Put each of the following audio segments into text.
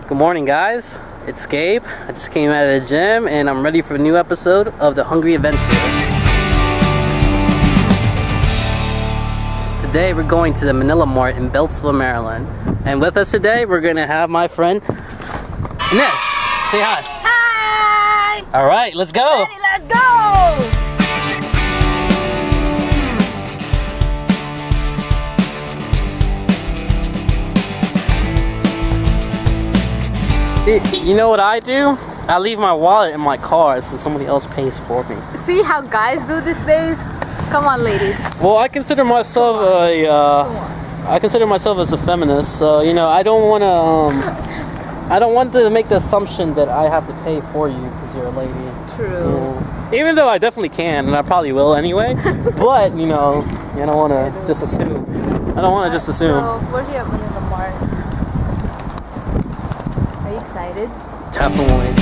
Good morning, guys. It's Gabe. I just came out of the gym and I'm ready for a new episode of the Hungry Adventurer. Today we're going to the Manila Mart in Beltsville, Maryland. And with us today we're going to have my friend Ynez. Say hi. Hi! Alright, let's go! Ready, let's go! You know what I do? I leave my wallet in my car so somebody else pays for me. See how guys do these days? Come on, ladies. Well, I consider myself I consider myself as a feminist, so you know I don't want to make the assumption that I have to pay for you because you're a lady. True. You know? Even though I definitely can, and I probably will anyway. But you know, I don't want to just assume. I don't want to just assume. So we're here at Manila Mart. Are you excited? Definitely.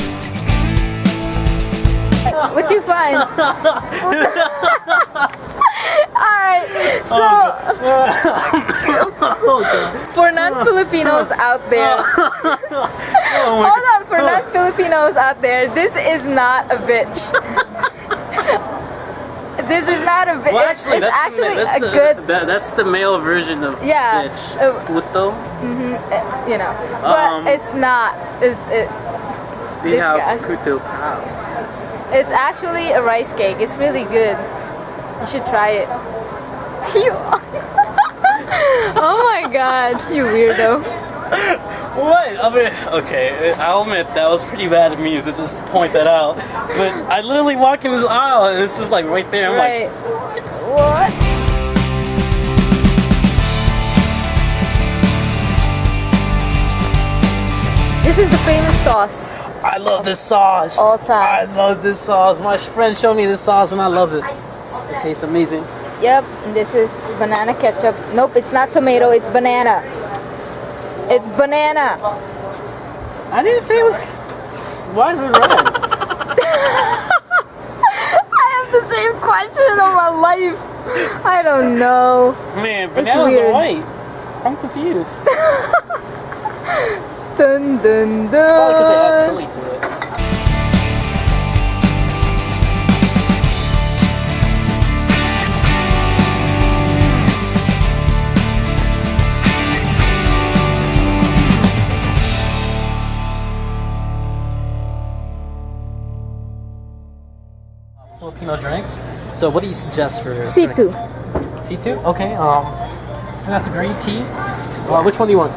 What'd you find? Alright, so for non-Filipinos out there, hold on, for non-Filipinos out there, this is not a bitch. This is not a bitch. Well, actually, it's actually a good. That's the male version of bitch. Puto. You know, but it's not. This guy. Puto pao. It's actually a rice cake. It's really good. You should try it. Oh my god, you weirdo. What? I mean, okay, I'll admit that was pretty bad of me to just point that out. But I literally walk in this aisle and it's just like right there. I'm like, what? This is the famous sauce. I love this sauce. All time. I love this sauce. My friend showed me this sauce and I love it. It tastes amazing. Yep, and this is banana ketchup. Nope, it's not tomato, it's banana. It's banana. I didn't say it was. Why is it red? I have the same question of my life. I don't know. Man, bananas are white. I'm confused. Dun dun dun. It's probably because they add chili to it. Filipino drinks. So what do you suggest for C2. drinks? C2? Okay. So that's a green tea. Which one do you want?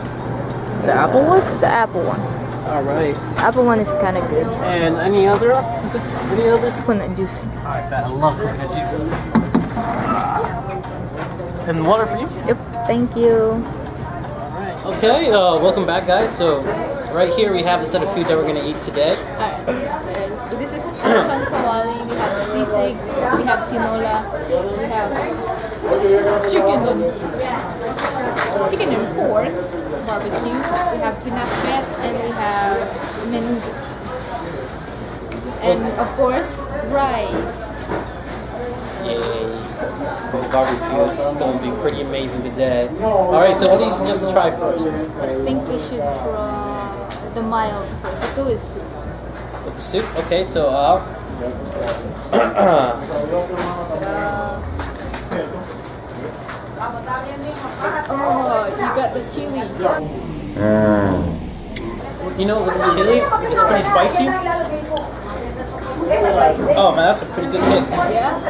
The apple one? The apple one. Alright. Apple one is kind of good. And any others? Coconut juice. Alright, I love coconut juice. And water for you? Yep, thank you. Alright. Okay, welcome back, guys. So right here we have the set of food that we're going to eat today. Alright. This is lechon kawali, we have sisig, we have tinola, we have chicken and pork, barbecue, we have pinakbet, and we have menudo. And of course, rice. Yay. Barbecue. This is going to be pretty amazing today. Alright, so what do you suggest to try first? I think we should try the mild first. Let's go with soup. With the soup? Okay, so Oh, you got the chili. you know, with the chili, it's pretty spicy. Oh man, that's a pretty good kick. Yeah?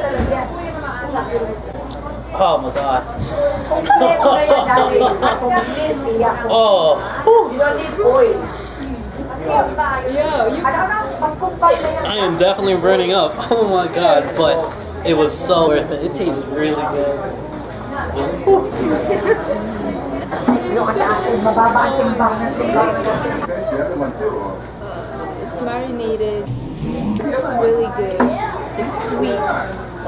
Oh my god. Oh. I am definitely burning up. Oh my god, but it was so worth it. It tastes really good. It's marinated. It's really good. It's sweet.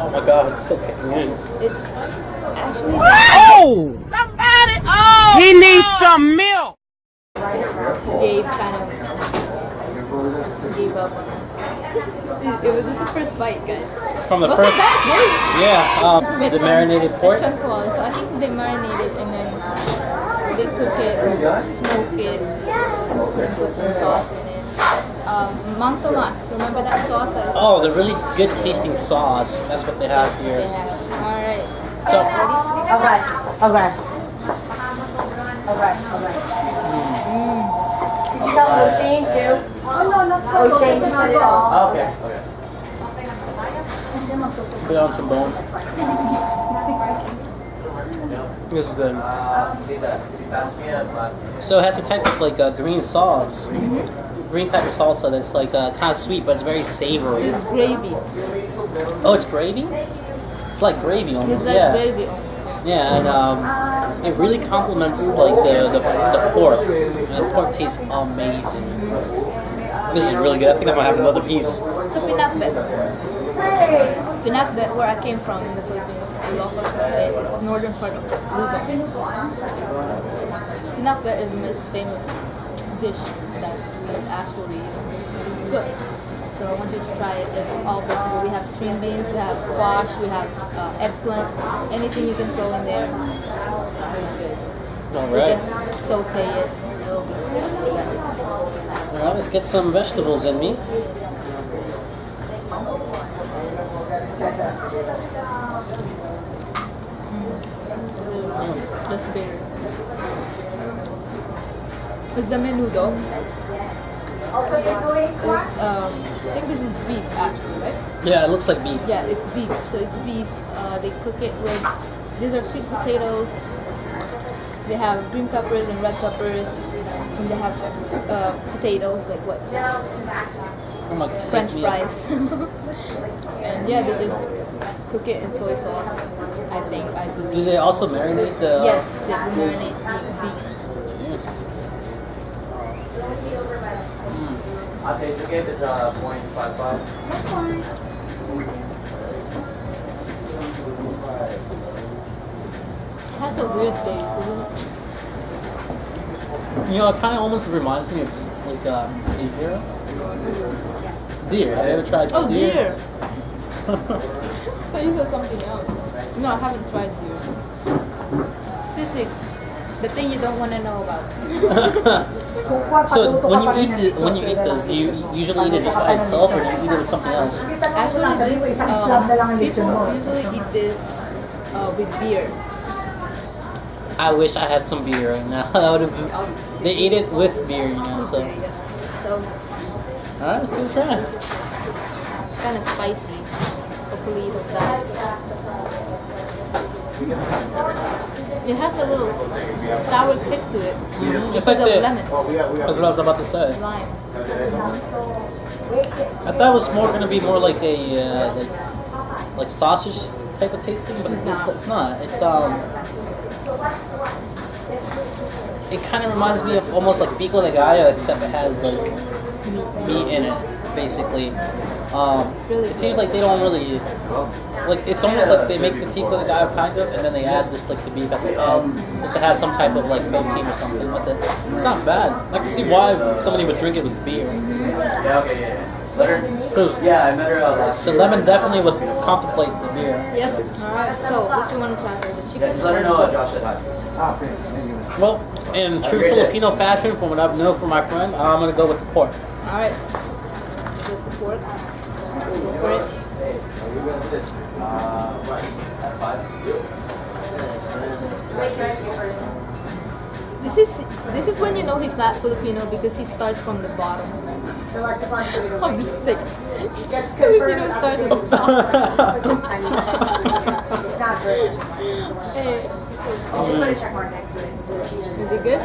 Oh my god, it's still kicking in. It's actually. Oh! Somebody! Oh! He needs some milk! Gabe kind of gave up on us. It was just the first bite, guys. From the Look first. at that, Yeah, the marinated pork. Lechon kawali. So I think they marinate it and then they cook it, smoke it, Put some sauce in it. Mang Tomas, remember that sauce? Oh, the really good tasting sauce. That's what they have They here. have. All right. So, Okay. Okay. Okay. Okay. Did you tell O'Shane too? Oh no, not O'Shane. He said it all. Okay. Okay. put on some bone. This is good. So it has a type of like green sauce. Green type of salsa that's like kind of sweet, but it's very savory. It's gravy. Oh, it's gravy? It's like gravy almost. It's like Yeah. gravy. Yeah, and it really complements like the pork. The pork tastes amazing. This is really good. I think I'm gonna have another piece. So pinakbet. Pinakbet, where I came from in the Philippines, the local there, it's northern part of Luzon. Pinakbet is the most famous dish that we actually cook. So I want you to try it. It's all vegetable. We have string beans, we have squash, we have eggplant, anything you can throw in there. It's good. All We right. just saute it. It'll be the best. All right, let's get some vegetables in me. That's big. It's the menudo. It's, I think this is beef actually, right? Yeah, it looks like beef. Yeah, it's beef. So it's beef. They cook it with, these are sweet potatoes. They have green peppers and red peppers. And they have potatoes, like what? I'm gonna take French me- fries. And yeah, they just cook it in soy sauce, I think, I believe. Do they also marinate the? Yes, they marinate beef. Yes. Okay, it's okay if it's 0.55. It has a weird taste, isn't it? You know, it kind of almost reminds me of like deer. Deer. Have you ever tried Oh, deer? deer! So you said something else. No, I haven't tried deer. Sisig, the thing you don't want to know about. So when you eat those, do you usually eat it just by itself, or do you eat it with something else? Actually, this people usually eat this with beer. I wish I had some beer right now. I would have. They eat it with beer, you know. So, So all right, let's give it a try. it's kind of spicy. Hopefully you don't die. It has a little sour kick to it It's because like of the. lemon, That's what I was about to say. lime. I thought it was more gonna be more like a like sausage type of tasting, but It's not. it's not. It's It kind of reminds me of almost like pico de gallo, except it has like meat in it, basically. It seems like they don't really like. It's almost like they make the pico de gallo kind of, and then they add just like the beef at the end, just to have some type of like protein or something with it. It's not bad. I can see why somebody would drink it with beer. Yeah, okay, yeah. Let her. 'Cause Yeah, I met her last the year. lemon definitely would contemplate the beer. Yep. All right. So what you want to try for the Yeah, chicken? just let her know Josh said hi. Well, in true great day. Filipino fashion, from what I've known from my friend, I'm gonna go with the pork. All right. Just the pork. Go for it. This is when you know he's not Filipino because he starts from the bottom of the stick. Filipino starts at the top. It's not good. Hey, So just put a check mark next to it. So she is doesn't. it good?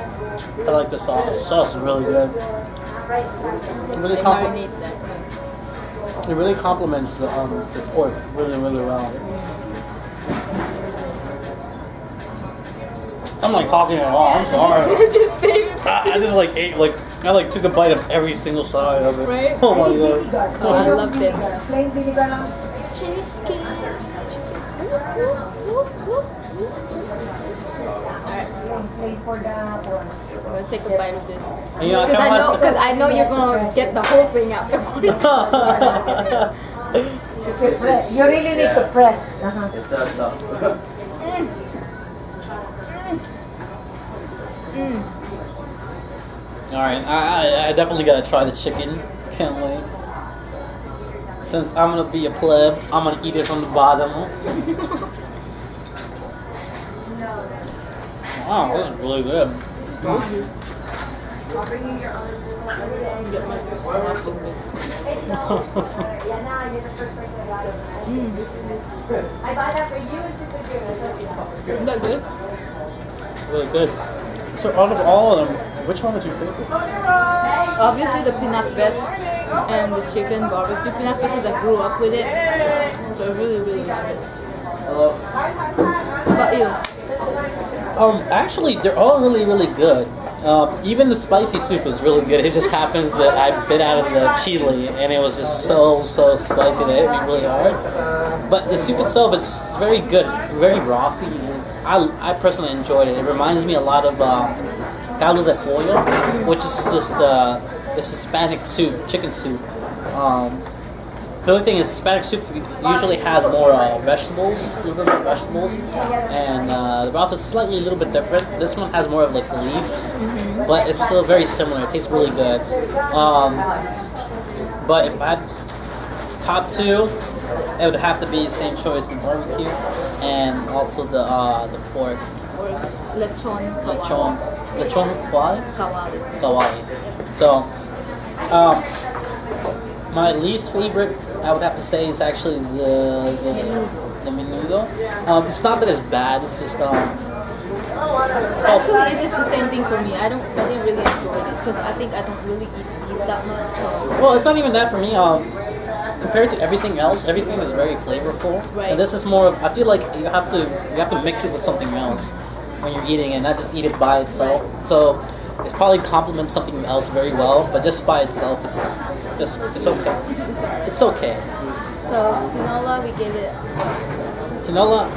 I like the sauce. The sauce is really good. It really, They marinate that. it really complements the pork really, really well. I'm like talking it all. I'm sorry. Just save it. I just like ate I like took a bite of every single side of it. Right? Oh my god. Oh, I love this. Plain vinegar lang. Chicken. Alright, Plain for the pork. I'm gonna take a bite of this. And, you know, Because I know you're gonna get the whole thing afterwards. You really need to press. It's stuff. Alright, I definitely gotta try the chicken. Can't wait. Since I'm gonna be a pleb, I'm gonna eat it from the bottom. Wow, this is really good. Is that good? Really good. So out of all of them, which one is your favorite? Obviously the peanut bread and the chicken barbecue peanut because I grew up with it. So I really, really love it. Hello. How about you? Actually, they're all really, really good. Even the spicy soup is really good. It just happens that I bit out of the chili and it was just so spicy that it hit me really hard. But the soup itself is very good. It's very frothy. I personally enjoyed it. It reminds me a lot of caldo de pollo, which is just this Hispanic soup, chicken soup. The only thing is Hispanic soup usually has more vegetables, a little bit more vegetables, and the broth is slightly a little bit different. This one has more of like the leaves, but it's still very similar. It tastes really good. But if I had top two, it would have to be the same choice: the barbecue and also the pork. Or lechon Lechon kawali. kawali. So, my least favorite, I would have to say, is actually the menudo. It's not that it's bad. It's just Actually, it is the same thing for me. I didn't really enjoy it because I think I don't really eat beef that much. So. well, it's not even that for me. Compared to everything else, everything is very flavorful. Right. And this is more of, I feel like you have to mix it with something else when you're eating it, not just eat it by itself. So it probably complements something else very well, but just by itself, it's okay. It's okay. So tinola, we give it. Tinola,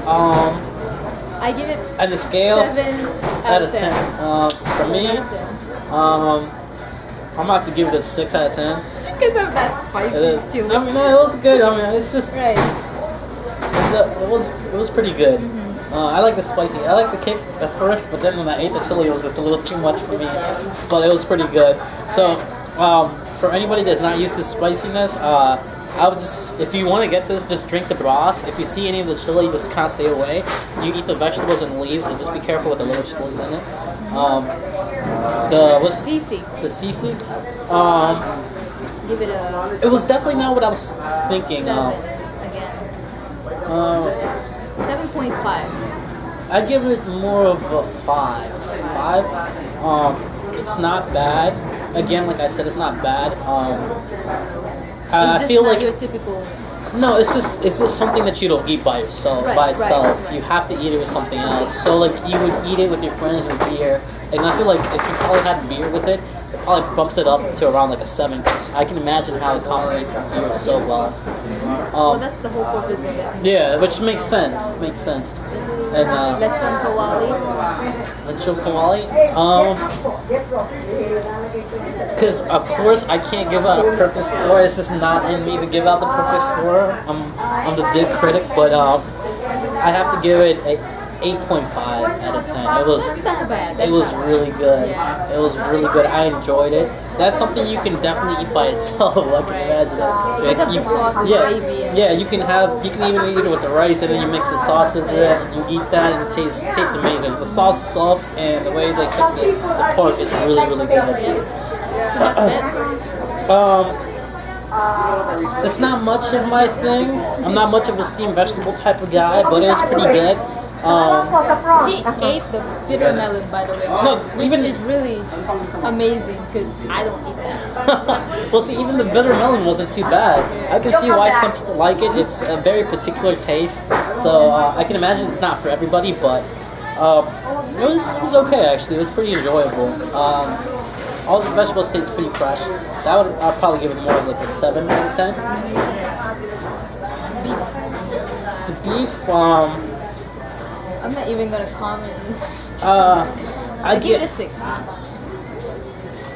I give it at the scale 7 out of 10. For me, 7 out of 10. I'm gonna have to give it a 6 out of 10. Because of that spicy chili. I mean, no, it was good. I mean, it's just Right. it was pretty good. I like the spicy. I like the kick at first, but then when I ate the chili, it was just a little too much for me. But it was pretty good. So, for anybody that's not used to spiciness, I would just, if you want to get this, just drink the broth. If you see any of the chili, just kind of stay away. You eat the vegetables and leaves, and just be careful with the little chilies in it. Sisig. The sisig. Give it a It was definitely not what I was thinking. 7 again. 7.5. I'd give it more of a 5. 5. It's not bad. Again, like I said, it's not bad. It's I just feel not like your typical. no, it's just something that you don't eat by yourself. Right, by itself, right. you have to eat it with something else. So like you would eat it with your friends with beer, and I feel like if you probably had beer with it, it probably bumps it up to around like a 7. Cause I can imagine how it complements the beer so well. Well, that's the whole purpose of it. Yeah, which makes sense. Makes sense. And Lechon kawali. lechon kawali. Because of course I can't give out a perfect score. It's just not in me to give out the perfect score. I'm the dick critic, but I have to give it a 8.5 out of 10. It was That's not bad. it was really good. Yeah. It was really good. I enjoyed it. That's something you can definitely eat by itself. I can imagine that. Pick up the sauce and gravy and- Yeah, you can even eat it with the rice, and then you mix the sauce with it, and you eat that, and it tastes amazing. The sauce is soft, and the way they cook the pork is really, really good. It's not much of my thing. I'm not much of a steamed vegetable type of guy, but it was pretty good. He ate the bitter melon, by the way, guys, which even- is really amazing because I don't eat that. Well, see, even the bitter melon wasn't too bad. I can see why some people like it. It's a very particular taste, so I can imagine it's not for everybody, but it was okay actually. It was pretty enjoyable. All the vegetables taste pretty fresh. I'd probably give it more of like a 7 out of 10. The beef, I'm not even gonna comment. I Give it a 6.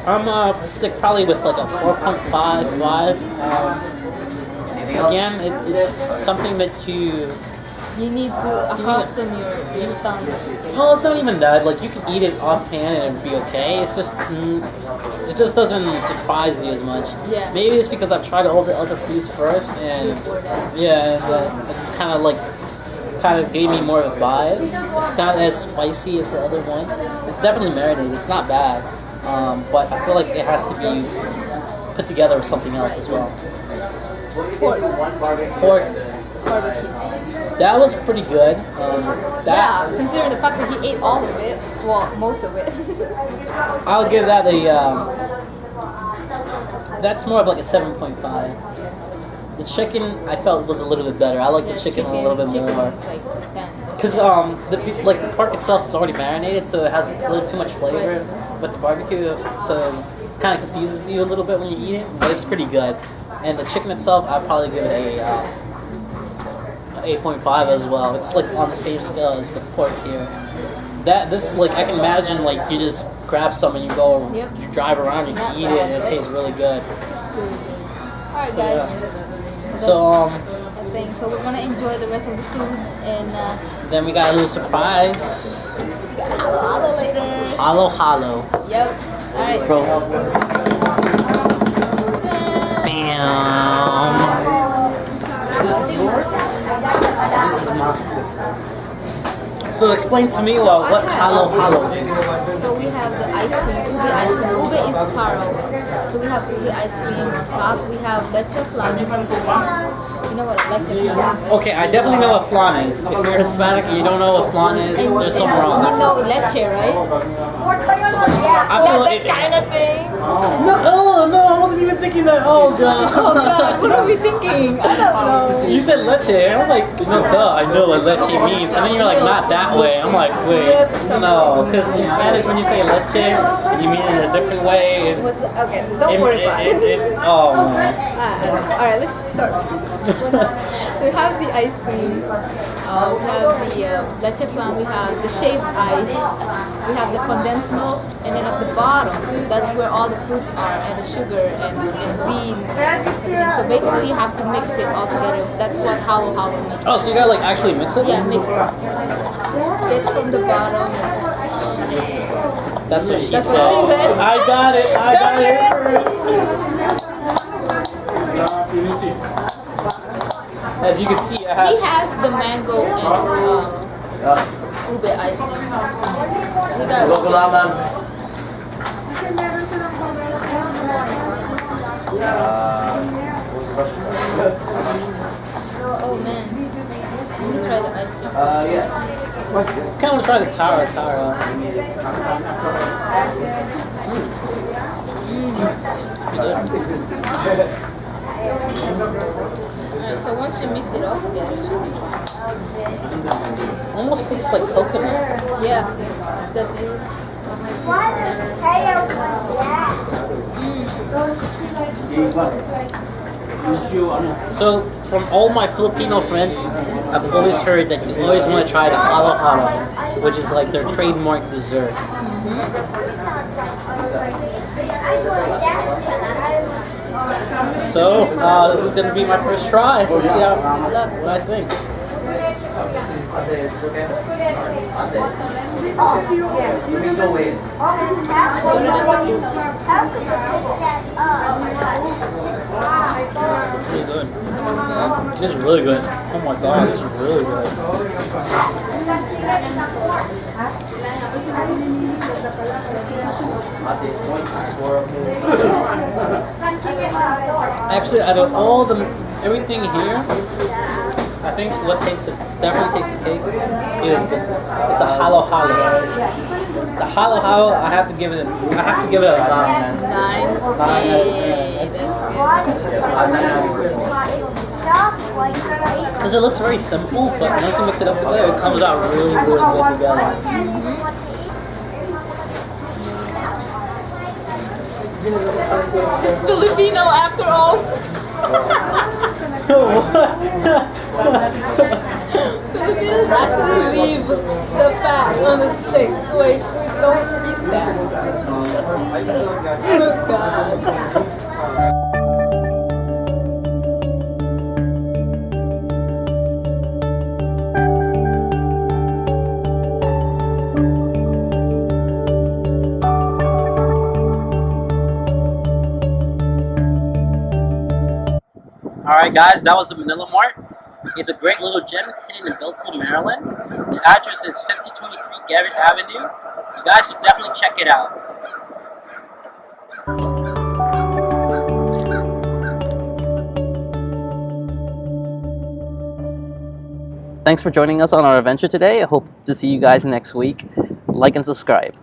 I'm stick probably with like a 4.5, 5. Again, it's something that you You need to accustom your tongue. No, it's not even that. Like you can eat it offhand and it'd be okay. It's just it just doesn't surprise you as much. Yeah. Maybe it's because I've tried all the other foods first, and Before that. yeah, and it just kind of gave me more of a bias. It's not as spicy as the other ones. It's definitely marinated. It's not bad, but I feel like it has to be put together with something else as well. Pork. Pork. Barbecue. That was pretty good. Yeah, considering the fact that he ate all of it. Well, most of it. I'll give that that's more of like a 7.5. The chicken I felt was a little bit better. I like the chicken a little bit more. It's like 10. Because the pork itself is already marinated, so it has a little too much flavor with the barbecue, so it kind of confuses you a little bit when you eat it, but it's pretty good. And the chicken itself, I'd probably give it a 8.5 as well. It's like on the same scale as the pork here. I can imagine like you just grab some and you go, you drive around, you can eat it, and it tastes really good. Alright, So, guys. yeah. So So we're gonna enjoy the rest of the food and then we got a little surprise. halo later. Halo. Yep. Alright. Bro. Bam. This is yours? This is mine. So explain to me what halo is. So we have the ice cream, ube ice cream. Ube is taro. So we have ube ice cream on top. We have leche flan. You know what leche flan is? Okay, I definitely know what flan is. If you're Hispanic and you don't know what flan is, there's something You wrong. know leche, right? I feel like Kind of thing. no, I wasn't even thinking that. Oh god. Oh god, what are we thinking? I don't know. You said leche, and I was like, no, duh, I know what leche means. And then you're like, not that way. I'm like, wait, no, because in Spanish when you say leche, you mean it in a different way. Okay, don't worry about it. Oh man. Alright, let's start. So we have the ice cream, we have the leche flan, we have the shaved ice, we have the condensed milk, and then at the bottom, that's where all the fruits are, and the sugar, and beans, and everything. So basically you have to mix it all together. That's what halo means. Oh, so you gotta like actually mix it? Yeah, mix it. Get from the bottom. That's what she That's said. what she said. I got it. As you can see, it He has. has the mango and ube ice cream. He got oh man. Let me try the ice cream. Yeah. Kind of want to try the taro. Alright, so once you mix it all together, it should be fine. Almost tastes like coconut. Yeah, that's it. So, from all my Filipino friends, I've always heard that you always want to try the halo, which is like their trademark dessert. So, this is gonna be my first try. Let's see what I think. You can go in. Really good. This is really good. Oh my god, this is really good. Actually, out of everything here, I think what definitely takes the cake is the halo. The halo, I have to give it a 9, man. 9. That's good. Because it looks very simple, but once you mix it up together, it comes out really, really good together. It's Filipino after all. Filipinos actually leave the fat on the stick. Like, we don't eat that. Oh god. Alright guys, that was the Manila Mart. It's a great little gem hidden in Beltsville, Maryland. The address is 5023 Garret Avenue. You guys should definitely check it out. Thanks for joining us on our adventure today. I hope to see you guys next week. Like and subscribe.